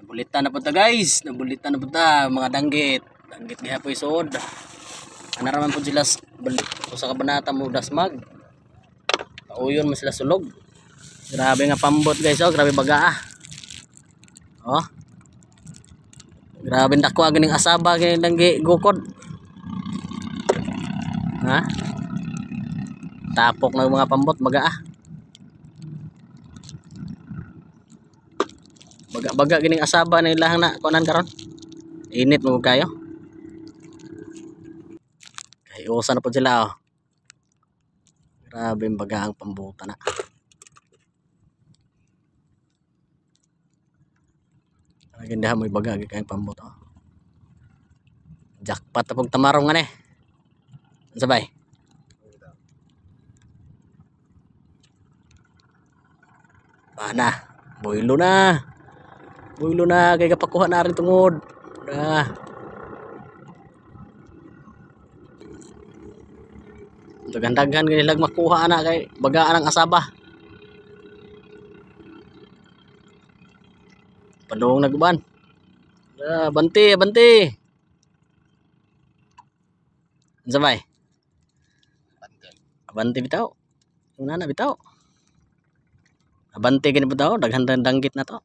Nabulitan na po ta guys. Nabulitan na po ta mga danggit. Danggit gihapoy suod. Ana raman po sila sa kabanata mo dasmag. Pauyon mo sila sulog. Grabe nga pambot guys, oh, grabe baga ah. Oh. Grabe dako ganing asaba ganing danggi gukod. Ha? Tapok na mga pambot baga ah. Baga gining asaba na ilang na kunan karon. Init mo kayo. Kay usa na po sila oh. Grabe baga ang pambuta na. Ganda mo baga kay pambot oh. Jackpot ta pag tamarong nga eh. Sabay. Mana? Boylo na. Boylo na kay kapakuha na rin tungod. Daghan-daghan kanilang makuha na kay bagaan ang asaba. Padung nagban. Banti, banti. Sabay. Banti bitaw. Una na bitaw. Abanti gani bitaw, daghan danggit na to.